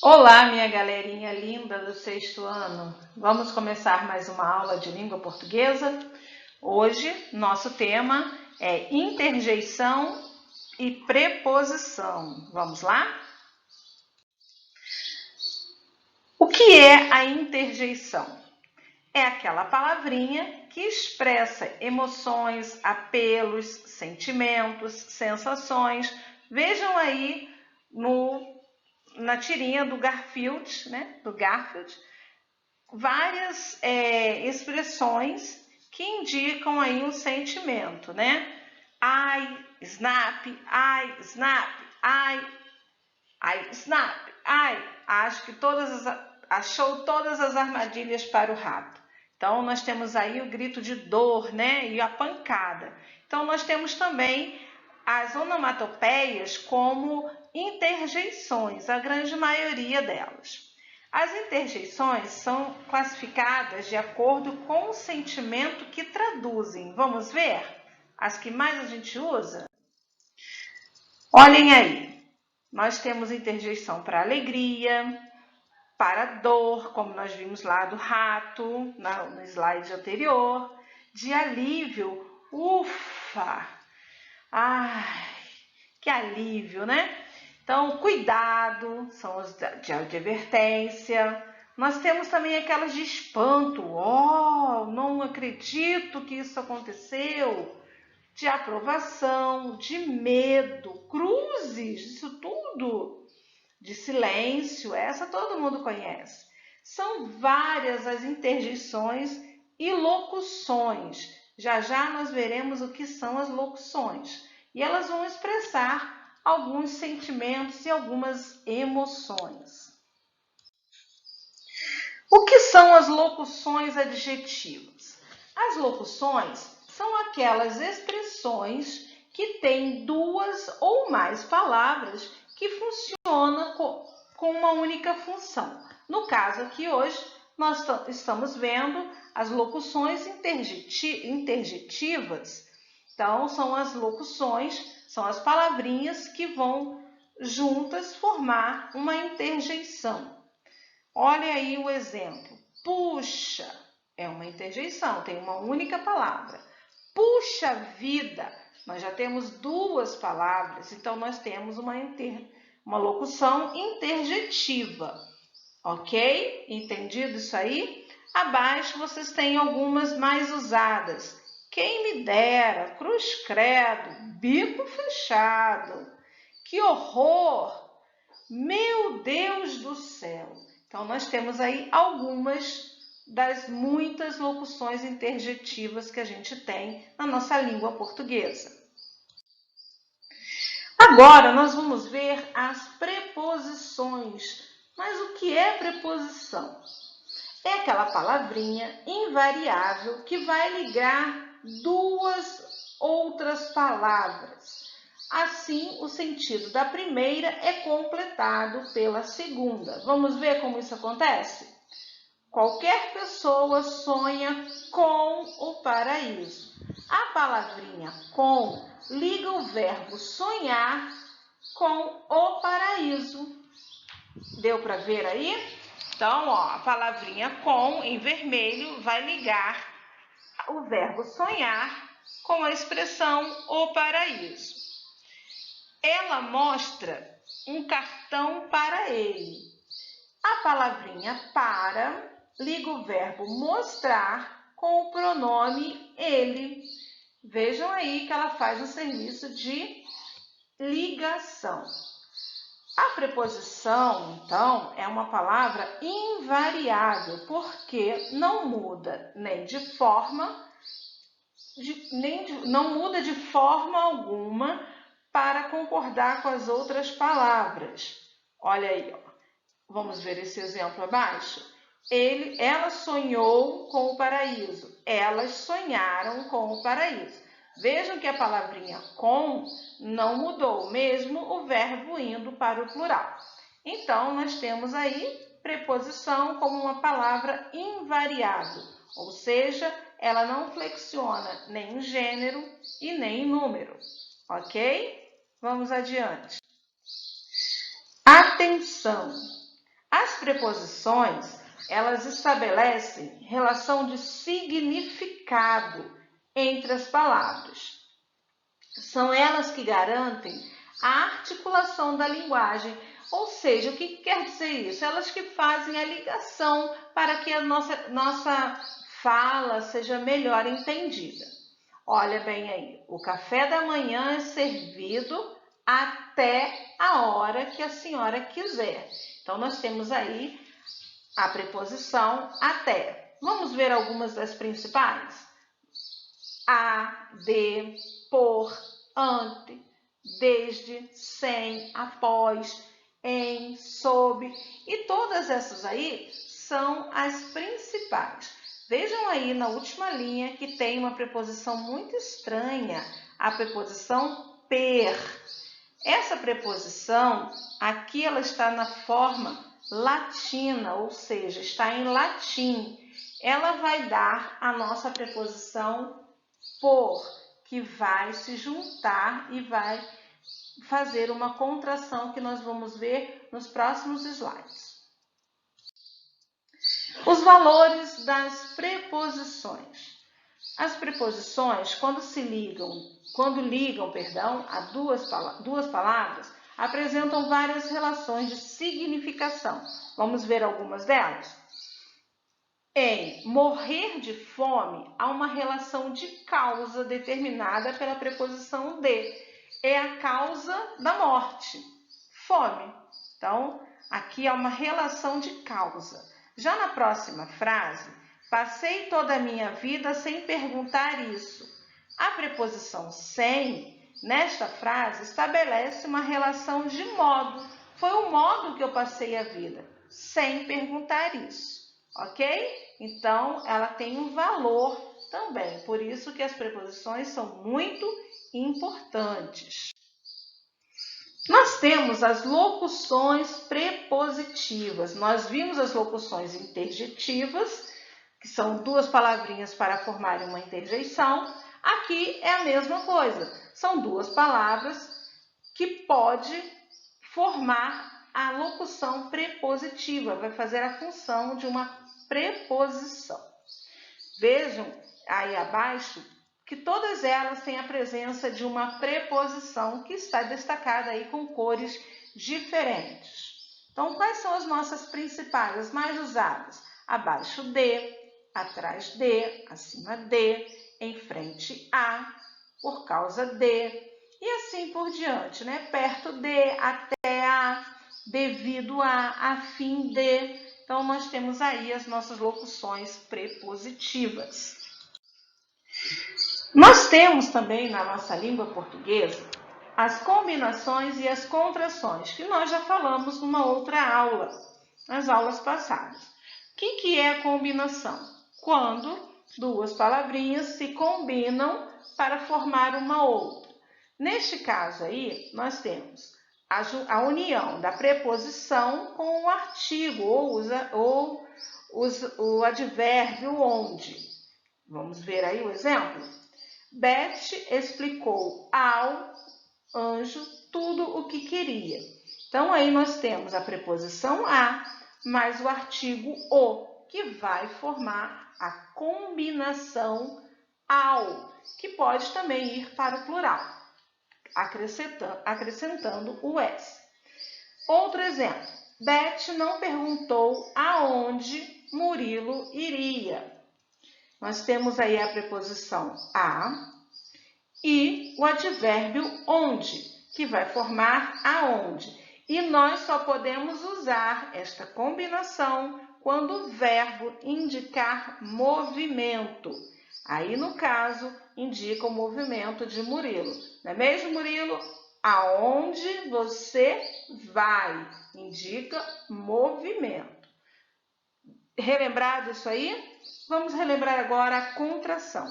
Olá, minha galerinha linda do sexto ano. Vamos começar mais uma aula de língua portuguesa. Hoje, nosso tema é interjeição e preposição. Vamos lá? O que é a interjeição? É aquela palavrinha que expressa emoções, apelos, sentimentos, sensações. Vejam aí na tirinha do Garfield, né? Do Garfield, várias expressões que indicam aí um sentimento, né? Ai, snap, ai, snap, ai. Acho que achou todas as armadilhas para o rato. Então, nós temos aí o grito de dor, né? E a pancada. Então, nós temos também as onomatopeias como interjeições, a grande maioria delas. As interjeições são classificadas de acordo com o sentimento que traduzem. Vamos ver? As que mais a gente usa? Olhem aí. Nós temos interjeição para alegria, para dor, como nós vimos lá do rato, no slide anterior, de alívio, ufa, ai, que alívio, né? Então, cuidado, são as de advertência. Nós temos também aquelas de espanto, não acredito que isso aconteceu, de aprovação, de medo, cruzes, isso tudo, de silêncio, essa todo mundo conhece. São várias as interjeições e locuções. Já já nós veremos o que são as locuções. E elas vão expressar alguns sentimentos e algumas emoções. O que são as locuções adjetivas? As locuções são aquelas expressões que têm duas ou mais palavras que funcionam com uma única função. No caso aqui hoje, nós estamos vendo as locuções interjetivas. Então, são as locuções, são as palavrinhas que vão juntas formar uma interjeição. Olha aí o exemplo. Puxa, é uma interjeição, tem uma única palavra. Puxa vida, nós já temos duas palavras, então nós temos uma locução interjetiva, ok? Entendido isso aí? Abaixo vocês têm algumas mais usadas. Quem me dera, cruz credo, bico fechado, que horror, meu Deus do céu. Então, nós temos aí algumas das muitas locuções interjetivas que a gente tem na nossa língua portuguesa. Agora, nós vamos ver as preposições. Mas o que é preposição? É aquela palavrinha invariável que vai ligar duas outras palavras. Assim, o sentido da primeira é completado pela segunda. Vamos ver como isso acontece? Qualquer pessoa sonha com o paraíso. A palavrinha com liga o verbo sonhar com o paraíso. Deu para ver aí? Então, a palavrinha com em vermelho vai ligar o verbo sonhar com a expressão o paraíso. Ela mostra um cartão para ele. A palavrinha para liga o verbo mostrar com o pronome ele. Vejam aí que ela faz um serviço de ligação. A preposição, então, é uma palavra invariável, porque não muda não muda de forma alguma para concordar com as outras palavras. Olha aí, ó. Vamos ver esse exemplo abaixo? Ela sonhou com o paraíso. Elas sonharam com o paraíso. Vejam que a palavrinha com não mudou, mesmo o verbo indo para o plural. Então, nós temos aí preposição como uma palavra invariável, ou seja, ela não flexiona nem em gênero e nem em número, ok? Vamos adiante. Atenção! As preposições, elas estabelecem relação de significado entre as palavras. São elas que garantem a articulação da linguagem. Ou seja, o que quer dizer isso? Elas que fazem a ligação para que a nossa fala seja melhor entendida. Olha bem aí, o café da manhã é servido até a hora que a senhora quiser. Então, nós temos aí a preposição até. Vamos ver algumas das principais? A, de, por, ante, desde, sem, após, em, sob. E todas essas aí são as principais. Vejam aí na última linha que tem uma preposição muito estranha, a preposição per. Essa preposição, aqui ela está na forma latina, ou seja, está em latim. Ela vai dar a nossa preposição por, que vai se juntar e vai fazer uma contração que nós vamos ver nos próximos slides. Os valores das preposições. As preposições, quando ligam a duas palavras, apresentam várias relações de significação. Vamos ver algumas delas? Em morrer de fome, há uma relação de causa determinada pela preposição de. É a causa da morte, fome. Então, aqui há uma relação de causa. Já na próxima frase, passei toda a minha vida sem perguntar isso. A preposição sem, nesta frase, estabelece uma relação de modo. Foi o modo que eu passei a vida, sem perguntar isso, ok? Então, ela tem um valor também. Por isso que as preposições são muito importantes. Nós temos as locuções prepositivas. Nós vimos as locuções interjetivas, que são duas palavrinhas para formarem uma interjeição. Aqui é a mesma coisa. São duas palavras que pode formar a locução prepositiva, vai fazer a função de uma preposição. Vejam aí abaixo que todas elas têm a presença de uma preposição que está destacada aí com cores diferentes. Então, quais são as nossas principais, as mais usadas? Abaixo de, atrás de, acima de, em frente a, por causa de, e assim por diante, né? Perto de, até a, devido a fim de. Então, nós temos aí as nossas locuções prepositivas. Nós temos também na nossa língua portuguesa as combinações e as contrações, que nós já falamos numa outra aula, nas aulas passadas. O que é a combinação? Quando duas palavrinhas se combinam para formar uma outra. Neste caso aí, nós temos a união da preposição com o artigo ou o advérbio onde. Vamos ver aí o exemplo? Beth explicou ao anjo tudo o que queria. Então, aí nós temos a preposição a mais o artigo o, que vai formar a combinação ao, que pode também ir para o plural, acrescentando o s. Outro exemplo. Beth não perguntou aonde Murilo iria. Nós temos aí a preposição a e o advérbio onde, que vai formar aonde. E nós só podemos usar esta combinação quando o verbo indicar movimento. Aí, no caso, indica o movimento de Murilo. Não é mesmo, Murilo? Aonde você vai? Indica movimento. Relembrado isso aí? Vamos relembrar agora a contração.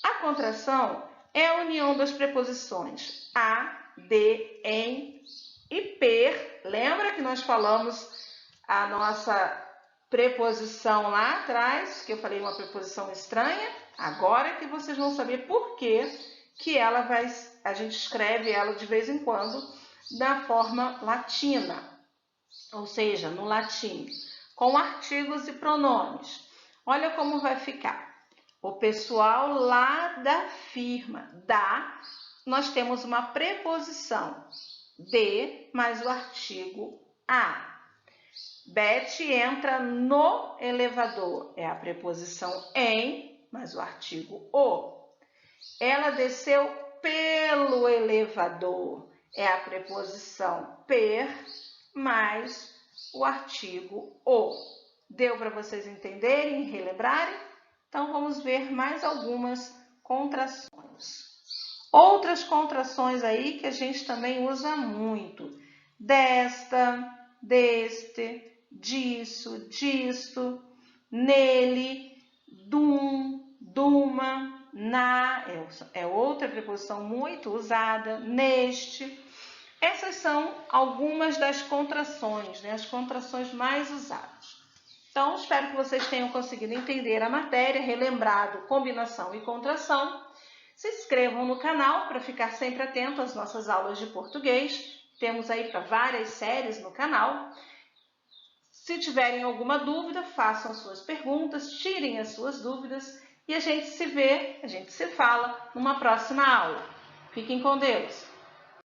A contração é a união das preposições a, de, em e per. Lembra que nós falamos a nossa preposição lá atrás, que eu falei uma preposição estranha? Agora que vocês vão saber por que a gente escreve ela de vez em quando da forma latina. ou seja, no latim, com artigos e pronomes. Olha como vai ficar. O pessoal lá da firma, da, nós temos uma preposição, de, mais o artigo a. Beth entra no elevador, é a preposição em, mais o artigo o. Ela desceu pelo elevador, é a preposição per, mais o artigo o. Deu para vocês entenderem e relembrarem? Então, vamos ver mais algumas contrações. Outras contrações aí que a gente também usa muito. Desta, deste, disso, disto, nele, dum, duma, na, é outra preposição muito usada, neste. Essas são algumas das contrações, né? As contrações mais usadas. Então, espero que vocês tenham conseguido entender a matéria, relembrado combinação e contração. Se inscrevam no canal para ficar sempre atento às nossas aulas de português. Temos aí para várias séries no canal. Se tiverem alguma dúvida, façam suas perguntas, tirem as suas dúvidas e a gente se vê, a gente se fala numa próxima aula. Fiquem com Deus!